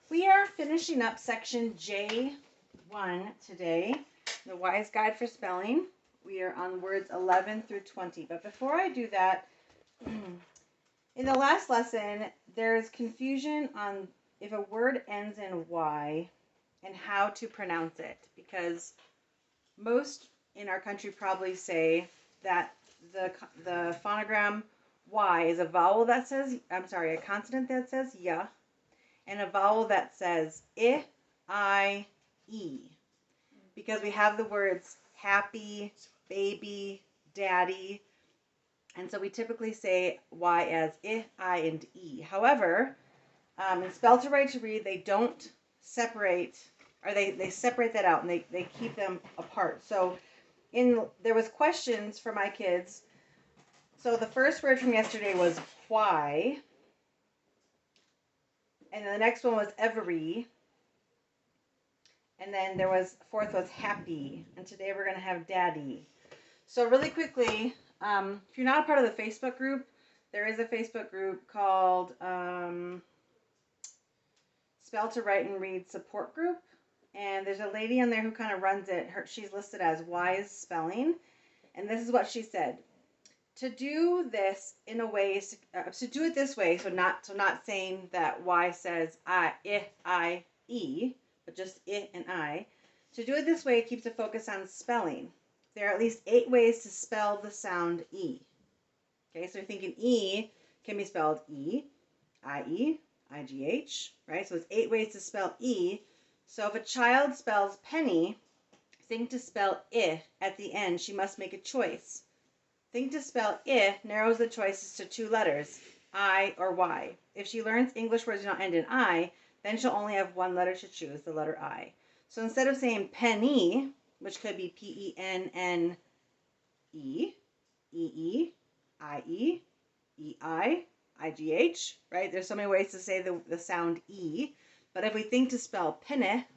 We are finishing up section J-1 today, the Wise Guide for Spelling. We are on words 11 through 20. But before I do that, in the last lesson, there's confusion on if a word ends in Y and how to pronounce it. Because most in our country probably say that the phonogram Y is a vowel that says, a consonant that says ya, and a vowel that says I, E. Because we have the words happy, baby, daddy, and so we typically say Y as I, and E. However, in Spell to Write to Read, they don't separate, or they separate that out, and they keep them apart. So there was questions for my kids. So the first word from yesterday was why. And then the next one was every. And then fourth was happy. And today we're going to have daddy. So really quickly, if you're not a part of the Facebook group, there is a Facebook group called Spell to Write and Read Support Group. And there's a lady in there who kind of runs it. She's listed as Wise Spelling. And this is what she said. To do this in a way, to do it this way, so not saying that Y says I, E, but just I and I. To do it this way, it keeps a focus on spelling. There are at least 8 ways to spell the sound E. Okay, so you're thinking E can be spelled E, I-E, I-G-H, right? So it's 8 ways to spell E. So if a child spells penny, think to spell I at the end, she must make a choice. Think to spell I narrows the choices to 2 letters, I or Y. If she learns English words do not end in I, then she'll only have 1 letter to choose, the letter I. So instead of saying penny, which could be P-E-N-N-E, E-E, I-E, E-I, I-G-H, right? There's so many ways to say the sound E. But if we think to spell penny,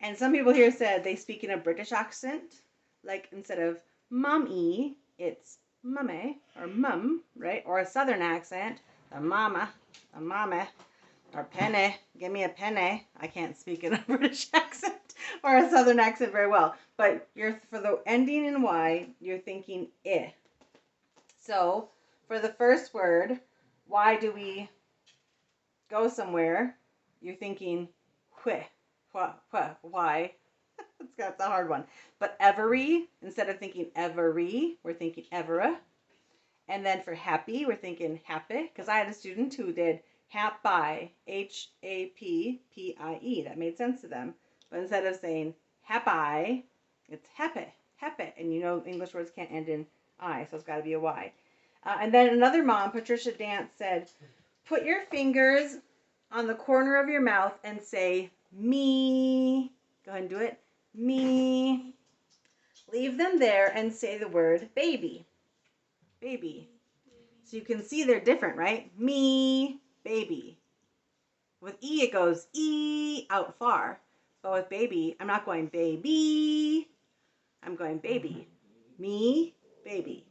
and some people here said they speak in a British accent, like instead of mommy, it's mummy or mum, right? Or a southern accent, a mama, a mommy, or penny, give me a penny. I can't speak in a British accent or a southern accent very well. But for the ending in Y, you're thinking I. So for the first word, why do we go somewhere? You're thinking why? That's a hard one. But every, instead of thinking every, we're thinking evera. And then for happy, we're thinking happy. Because I had a student who did happy, H-A-P-P-I-E. That made sense to them. But instead of saying happy, it's happy. And you know English words can't end in I, so it's got to be a Y. And then another mom, Patricia Dance, said, put your fingers on the corner of your mouth and say me. Go ahead and do it. Me. Leave them there and say the word baby. Baby. So you can see they're different, right? Me, baby. With E, it goes E out far. But with baby, I'm not going baby. I'm going baby. Me, baby.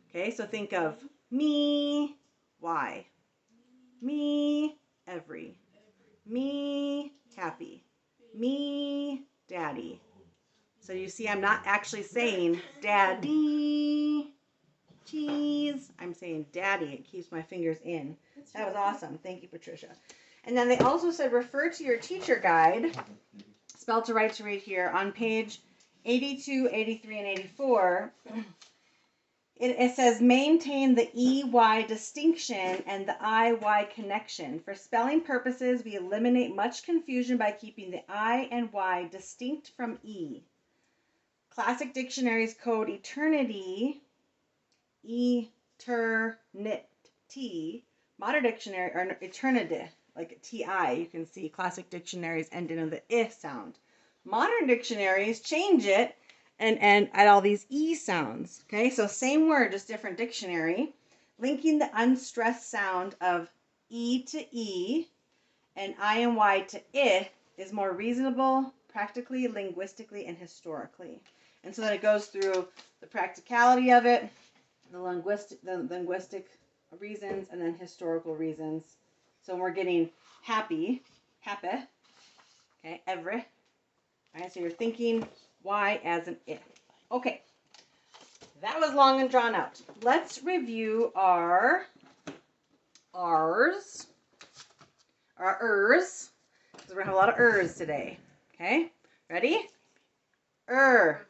Okay, so think of me, Y. Me, every. Me, happy. Me, daddy. So you see, I'm not actually saying daddy, cheese. I'm saying daddy. It keeps my fingers in. That was awesome. Thank you, Patricia. And then they also said refer to your teacher guide, Spell to Write to Read here, on page 82, 83, and 84. It says maintain the EY distinction and the IY connection. For spelling purposes, we eliminate much confusion by keeping the I and Y distinct from E. Classic dictionaries code eternity, eternity. Modern dictionary, or eternity, like TI, you can see classic dictionaries end in the I sound. Modern dictionaries change it and add all these E sounds. Okay, so same word, just different dictionary. Linking the unstressed sound of E to E and I and Y to I is more reasonable, practically, linguistically, and historically. And so then it goes through the practicality of it, the linguistic reasons, and then historical reasons. So we're getting happy. happy. Okay, every. All right, so you're thinking Y as an I. Okay, that was long and drawn out. Let's review our R's, our R's, because we're going to have a lot of R's today. Okay, ready? Er.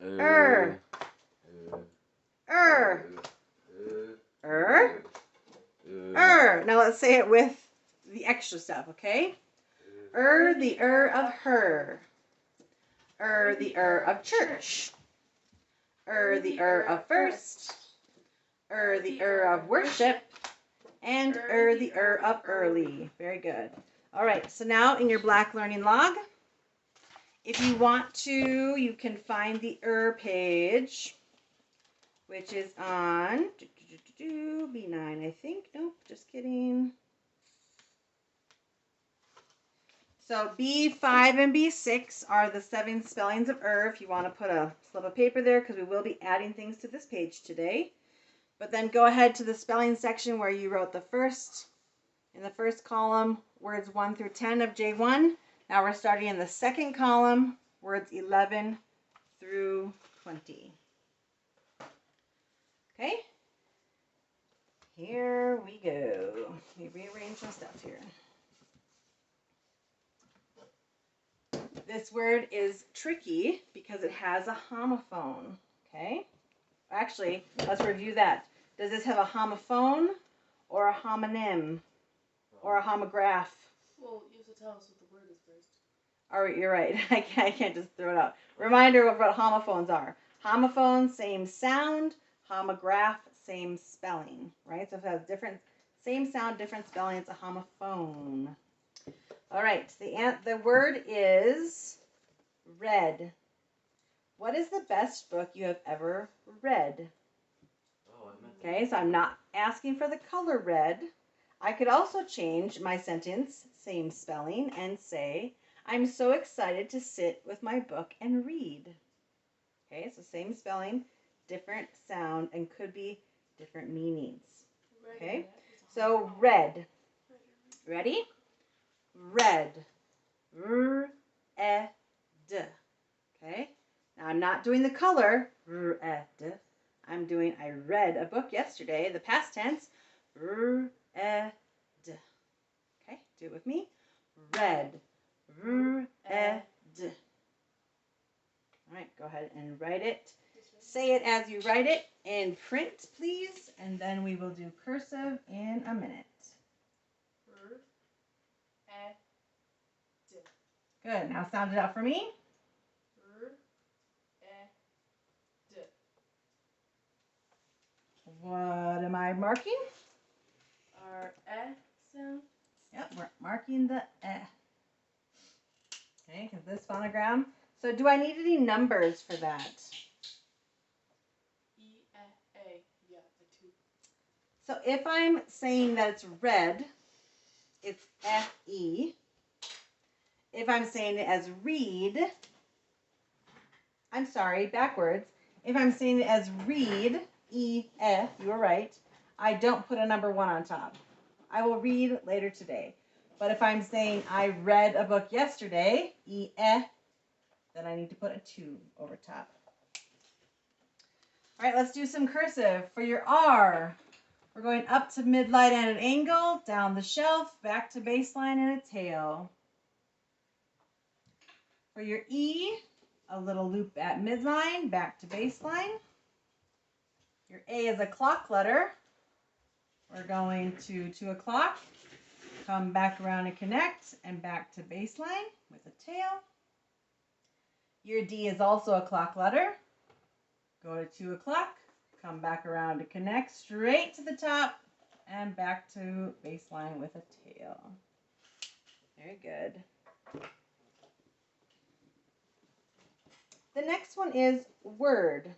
Er. Now let's say it with the extra stuff, okay? The of her. The of church. The of first. The of worship. And the of early. Very good. All right, so now in your Black Learning Log, if you want to, you can find the page, which is on B9, I think. Nope, just kidding. So B5 and B6 are the 7 spellings of if you want to put a slip of paper there, because we will be adding things to this page today. But then go ahead to the spelling section where you wrote in the first column, words 1 through 10 of J1. Now we're starting in the second column, words 11 through 20. Okay, here we go. Let me rearrange some stuff here. This word is tricky because it has a homophone. Okay, actually, let's review that. Does this have a homophone or a homonym or a homograph? Well, you have to tell us what the word is first. All right, you're right. I can't just throw it out. Reminder of what homophones are. Homophone, same sound. Homograph, same spelling. Right? So if it has same sound, different spelling, it's a homophone. All right. The word is red. What is the best book you have ever read? Okay, so I'm not asking for the color red. I could also change my sentence, same spelling, and say, I'm so excited to sit with my book and read. Okay, so same spelling, different sound, and could be different meanings. Okay, so red. Ready? Red. R-E-D. Okay, now I'm not doing the color, R-E-D. I'm doing, I read a book yesterday, the past tense, R-E-D. Okay, do it with me. Red. R-E-D. All right, go ahead and write it. Say it as you write it in print, please, and then we will do cursive in a minute. R-E-D. Good. Now sound it out for me. R-E-D. What am I marking? Our sound. Yep, we're marking the eh. Okay, because this phonogram. So do I need any numbers for that? E-A. Yeah, the 2. So if I'm saying that it's red, it's F-E. If I'm saying it as read, I'm sorry, backwards. If I'm saying it as read, E-F, you were right, I don't put a number 1 on top. I will read later today. But if I'm saying I read a book yesterday, E-F, then I need to put a 2 over top. All right, let's do some cursive. For your R, we're going up to midline at an angle, down the shelf, back to baseline and a tail. For your E, a little loop at midline, back to baseline. Your A is a clock letter. We're going to 2 o'clock, come back around and connect, and back to baseline with a tail. Your D is also a clock letter. Go to 2 o'clock, come back around to connect, straight to the top, and back to baseline with a tail. Very good. The next one is word.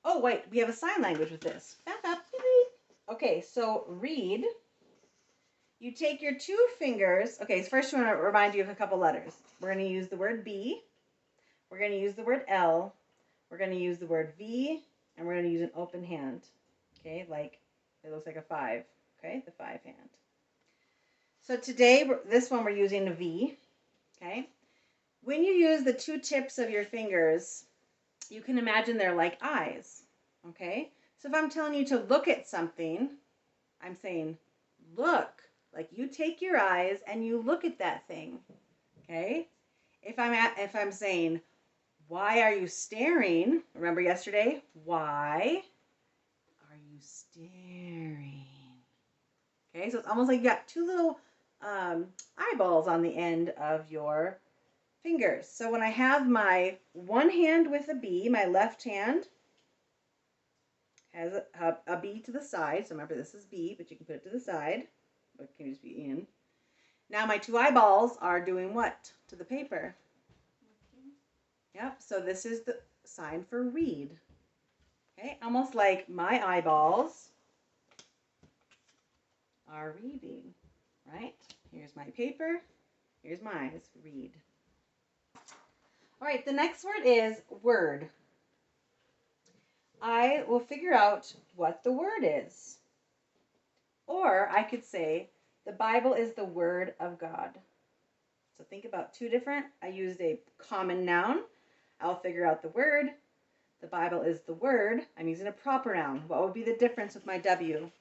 Oh, wait, we have a sign language with this. Back up. Okay, so read. You take your 2 fingers. Okay, so first I want to remind you of a couple letters. We're going to use the word B. We're going to use the word L. We're going to use the word V. And we're going to use an open hand. Okay, like it looks like a 5. Okay, the 5 hand. So today, this one we're using a V. Okay. When you use the 2 tips of your fingers, you can imagine they're like eyes. Okay. So if I'm telling you to look at something, I'm saying look. Like you take your eyes and you look at that thing. Okay. If I'm saying why are you staring? Remember yesterday? Why are you staring? Okay, so it's almost like you got 2 little eyeballs on the end of your fingers. So when I have my one hand with a B, my left hand has a B to the side. So remember, this is B, but you can put it to the side. It can just be in. Now my 2 eyeballs are doing what to the paper? Yep, so this is the sign for read. Okay, almost like my eyeballs are reading, right? Here's my paper. Here's mine. It's read. All right, the next word is word. I will figure out what the word is. Or I could say the Bible is the word of God. So think about 2 different. I used a common noun. I'll figure out the word. The Bible is the word. I'm using a proper noun. What would be the difference with my W?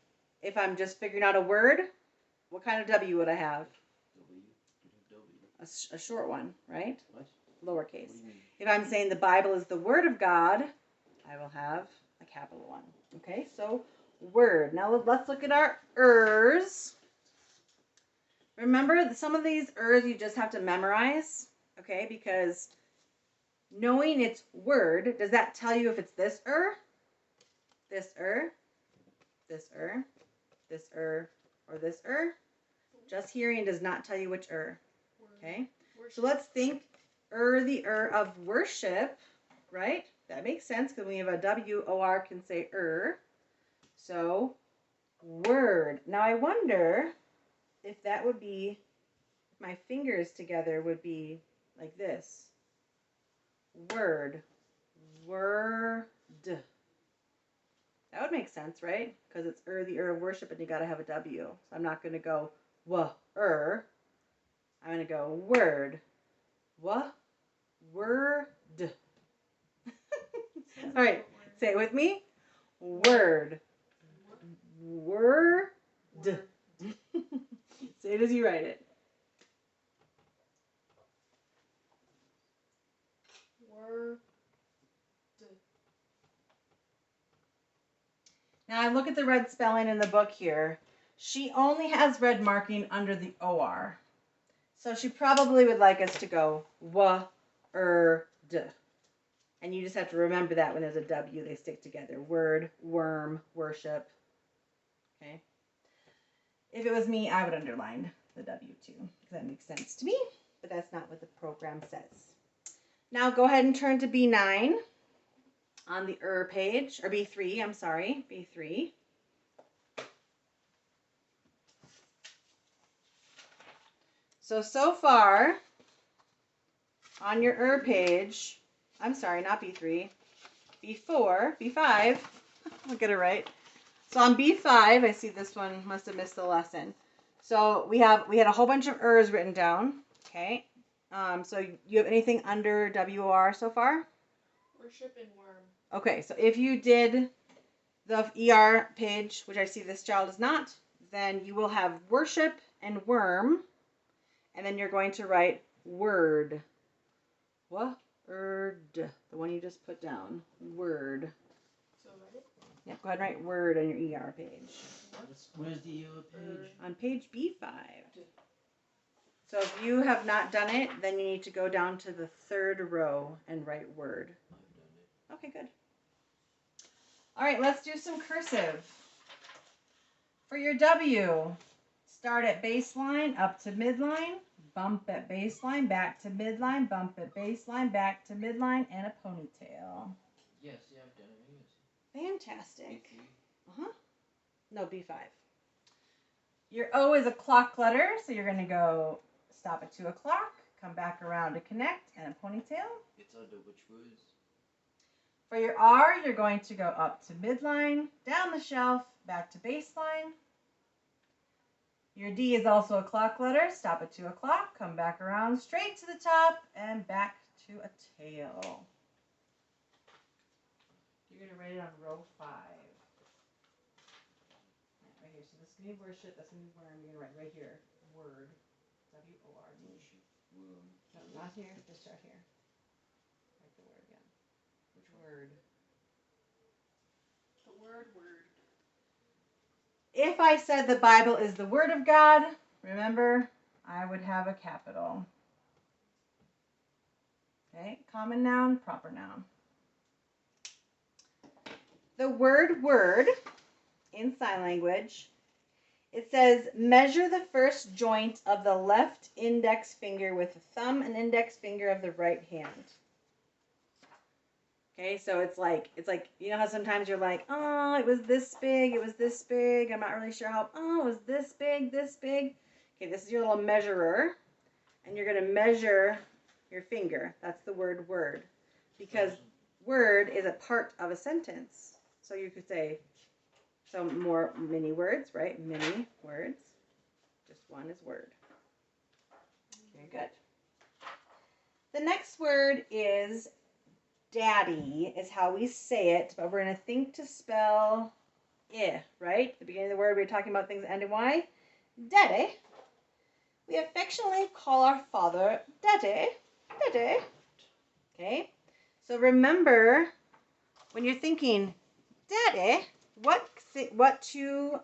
If I'm just figuring out a word, what kind of W would I have? A short one, right? What? Lowercase. If I'm saying the Bible is the word of God, I will have a capital one. Okay, so word. Now let's look at our ers. Remember, some of these ers you just have to memorize, okay? Because knowing its word, does that tell you if it's this this this this or this Just hearing does not tell you which okay? So let's think the of worship, right? That makes sense because when we have a W-O-R can say So word. Now I wonder if that would be, my fingers together would be like this. Word. Word. That would make sense, right? Because it's the of worship and you got to have a W. So I'm not going to go I'm going to go word. Word. All right, say it with me. Word. Word. Say it as you write it. Word. Now I look at the red spelling in the book here. She only has red marking under the OR. So she probably would like us to go D. And you just have to remember that when there's a W, they stick together. Word, worm, worship. Okay. If it was me, I would underline the W too, because that makes sense to me, but that's not what the program says. Now go ahead and turn to B9 on the page, or B3, I'm sorry, B3. So far, on your page, I'm sorry, not B3, B4, B5, I'll get it right. So on B5, I see this one must have missed the lesson. So we had a whole bunch of written down, okay? So you have anything under WOR so far? Worship and worm. Okay, so if you did the ER page, which I see this child is not, then you will have worship and worm, and then you're going to write word. Word. The one you just put down. Word. So write it. Yep, go ahead and write word on your ER page. Where's the page? On page B5. So if you have not done it, then you need to go down to the 3rd row and write word. I've done it. Okay, good. All right, let's do some cursive. For your W, start at baseline, up to midline, bump at baseline, back to midline, bump at baseline, back to midline, and a ponytail. Yes, yeah, I've done it. Fantastic. B3. No, B5. Your O is a clock letter, so you're going to go stop at 2 o'clock, come back around to connect, and a ponytail. It's under which words? For your R, you're going to go up to midline, down the shelf, back to baseline, Your D is also a clock letter. Stop at 2 o'clock. Come back around straight to the top and back to a tail. You're going to write it on row 5. Right here. So this is going to be worship. That's going to be where I'm going to write right here. Word. W-O-R-D. Worship. No, not here. Just start here. Write the word again. Which word? The word. If I said the Bible is the Word of God, remember, I would have a capital. Okay, common noun, proper noun. The word word in sign language, it says measure the first joint of the left index finger with the thumb and index finger of the right hand. Okay, so it's like, you know how sometimes you're like, oh, it was this big, I'm not really sure how, oh, it was this big. Okay, this is your little measurer, and you're going to measure your finger. That's the word word, because word is a part of a sentence. So you could say, so many words, right? Many words. Just one is word. Very good. The next word is daddy, is how we say it, but we're going to think to spell I, right? At the beginning of the word, we were talking about things that end in Y. Daddy. We affectionately call our father Daddy. Daddy. Okay? So remember, when you're thinking Daddy, what two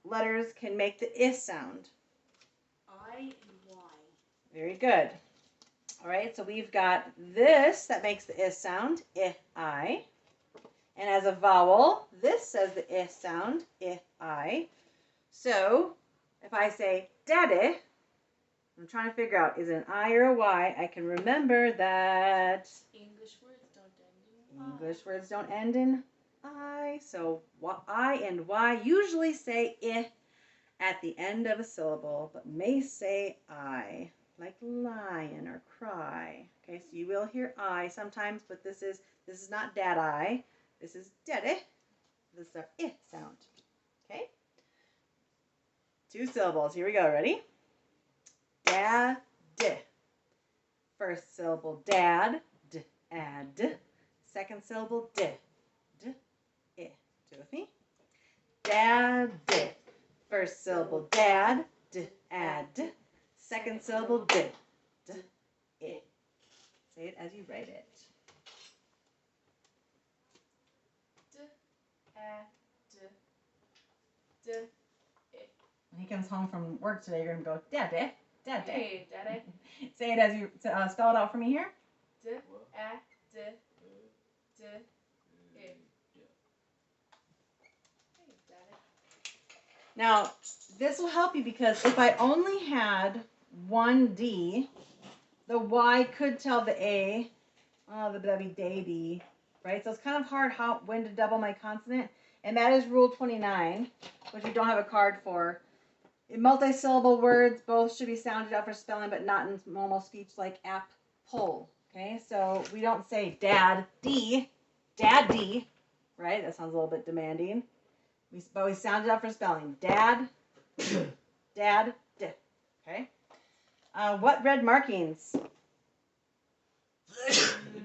letters can make the I sound? I and Y. Very good. All right, so we've got this that makes the I sound, I. And as a vowel, this says the I sound, I. So if I say daddy, I'm trying to figure out, is it an I or a Y? I can remember that English words don't end in English words don't end in I. So I and Y usually say I at the end of a syllable, but may say I, like lion or cry. Okay, so you will hear I sometimes, but this is not dad I. This is daddy. This is our I sound. Okay? 2 syllables. Here we go. Ready? Dad. First syllable dad. D-ad. Second syllable d. D-I. Do it with me? Dad. First syllable dad. D-ad. Second syllable d. D-I. Say it as you write it. When he comes home from work today, you're going to go, Daddy. Hey, Daddy. Say it as you spell it out for me here. Hey, Daddy. Now, this will help you because if I only had one D, the Y could tell the A, that'd be baby, right? So it's kind of hard when to double my consonant, and that is Rule 29, which we don't have a card for. In multisyllable words, both should be sounded out for spelling, but not in normal speech like apple. Okay, so we don't say daddy, right? That sounds a little bit demanding. But we sound it out for spelling. Dad, okay? What red markings?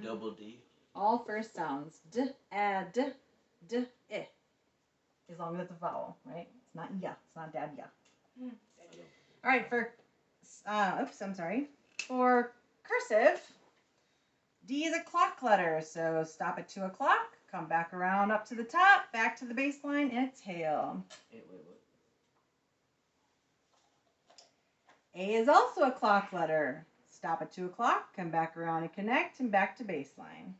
Double D. All first sounds. D-a-d, d-I. As long as it's a vowel, right? It's not ya. It's not dad ya. All right, for cursive, D is a clock letter, so stop at 2 o'clock, come back around up to the top, back to the baseline, and a tail. Wait, what? A is also a clock letter. Stop at 2 o'clock, come back around and connect, and back to baseline.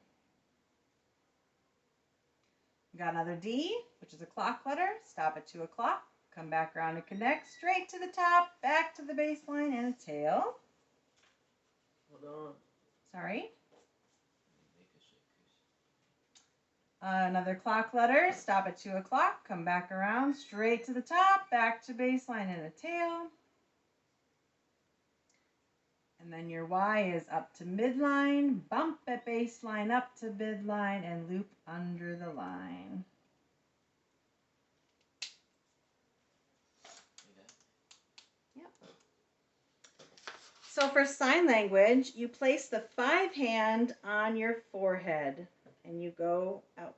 We got another D, which is a clock letter. Stop at 2 o'clock, come back around and connect, straight to the top, back to the baseline, and a tail. Hold on. Sorry. Make a shake. Another clock letter. Stop at 2 o'clock, come back around, straight to the top, back to baseline, and a tail. And then your Y is up to midline, bump at baseline, up to midline, and loop under the line. So for sign language, you place the 5 hand on your forehead and you go out.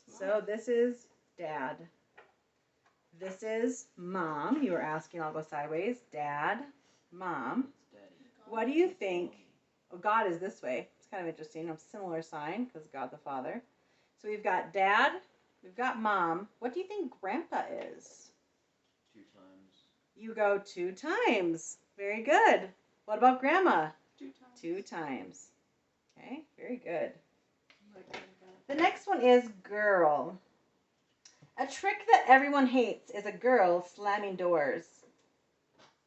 So this is dad. This is mom. You were asking, I'll go sideways. Dad, mom. What do you think? Oh, God is this way. It's kind of interesting. A similar sign because God the Father. So we've got dad. We've got mom. What do you think grandpa is? 2 times. You go 2 times. Very good. What about grandma? 2 times. 2 times. Okay, very good. The next one is girl. A trick that everyone hates is a girl slamming doors.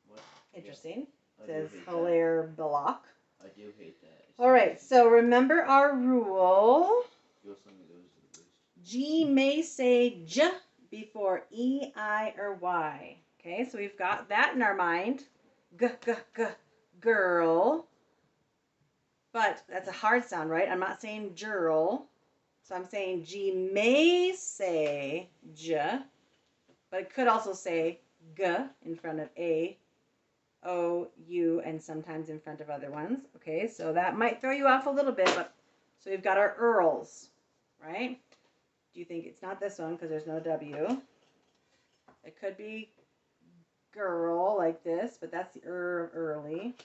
What? Interesting. I It do says hate that. Hilaire Block. I do hate that. All right, so remember our rule. Feel something goes to the boost. G may say J before E, I, or Y. Okay, so we've got that in our mind. G, g, g, girl. But that's a hard sound, right? I'm not saying girl. So I'm saying G may say J, but it could also say G in front of A, O, U, and sometimes in front of other ones. Okay, so that might throw you off a little bit, but so we've got our earls, right? Do you think it's not this one because there's no W? It could be girl like this, but that's the of early.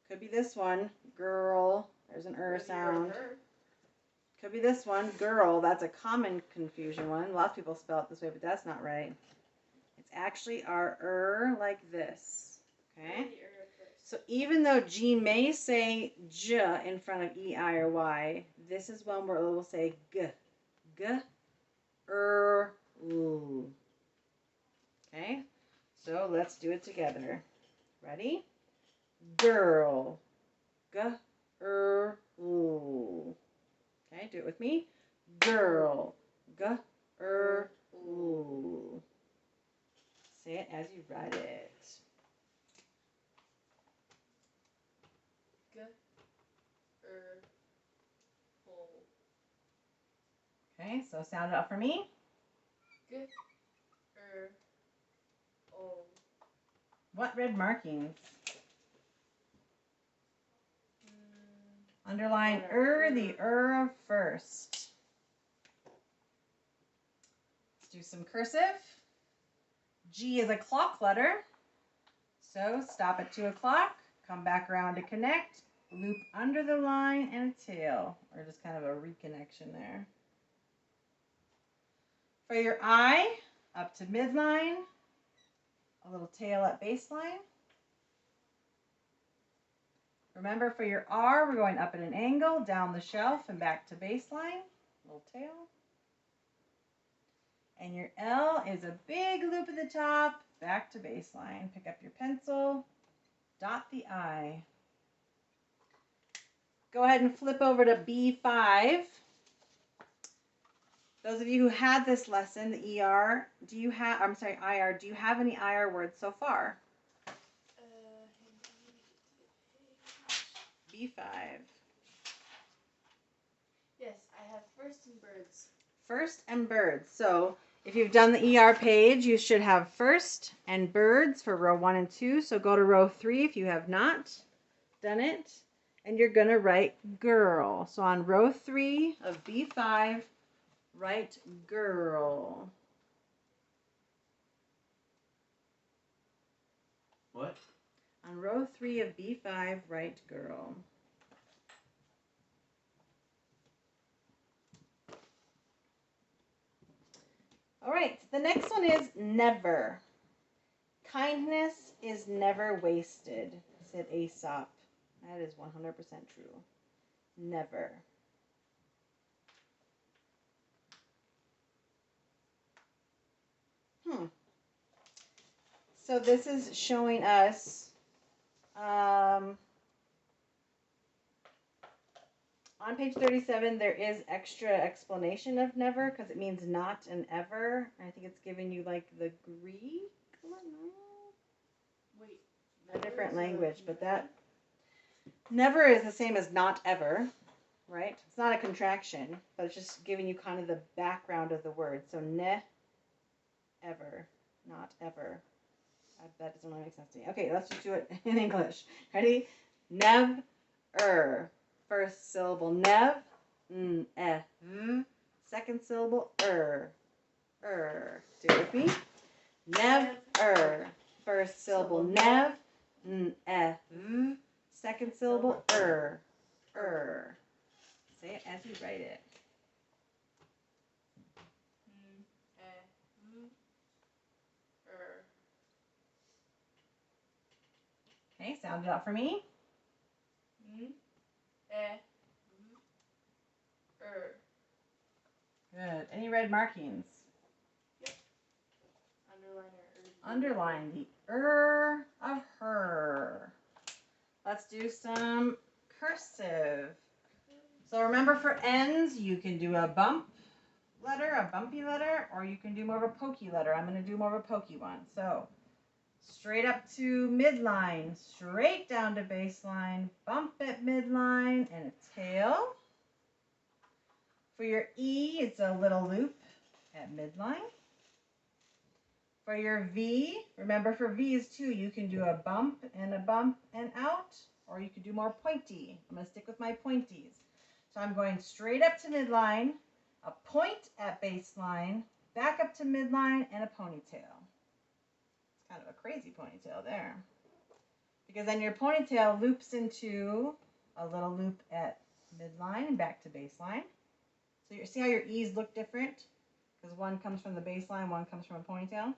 Could be this one, girl. There's an sound. Could be this one, girl. That's a common confusion one. A lot of people spell it this way, but that's not right. It's actually our like this. Okay? So even though G may say J in front of E, I, or Y, this is one where it will say G. G, L. Okay? So let's do it together. Ready? Girl. G, L. Okay, do it with me. Girl. G, L. Say it as you write it. G, Okay, so sound it out for me. G, O. What red markings? Underline the first. Let's do some cursive. G is a clock letter. So stop at 2 o'clock, come back around to connect, loop under the line and a tail, or just kind of a reconnection there. For your I, up to midline, a little tail at baseline. Remember for your R, we're going up at an angle, down the shelf and back to baseline, little tail. And your L is a big loop at the top, back to baseline. Pick up your pencil, dot the I. Go ahead and flip over to B5. Those of you who had this lesson, the ER, IR, do you have any IR words so far? B5. Yes, I have first and birds. First and birds. So if you've done the ER page, you should have first and birds for row 1 and 2. So go to row 3 if you have not done it. And you're going to write girl. So on row 3 of B5, write girl. What? On row 3 of B5, write girl. All right, the next one is never. Kindness is never wasted, said Aesop. That is 100% true. Never. So this is showing us on page 37, there is extra explanation of never because it means not and ever. I think it's giving you like the Greek. Wait. A different language, but that never is the same as not ever, right? It's not a contraction, but it's just giving you kind of the background of the word. So ne, ever, not ever. That doesn't really make sense to me. Okay, let's just do it in English. Ready? Nev-er. First syllable, nev. V. Second syllable, er. Do it with me. Nev-er. First syllable, nev. V. Second syllable, er. Say it as you write it. Okay, sound it out for me. Good. Any red markings? Yep. Underline the of her. Let's do some cursive. So remember, for N's, you can do a bump letter, a bumpy letter, or you can do more of a pokey letter. I'm going to do more of a pokey one. So straight up to midline, straight down to baseline, bump at midline, and a tail. For your E, it's a little loop at midline. For your V, remember for V's too, you can do a bump and out, or you could do more pointy. I'm going to stick with my pointies. So I'm going straight up to midline, a point at baseline, back up to midline, and a ponytail. It's kind of a crazy ponytail there. Because then your ponytail loops into a little loop at midline and back to baseline. So you see how your E's look different? Because one comes from the baseline, one comes from a ponytail.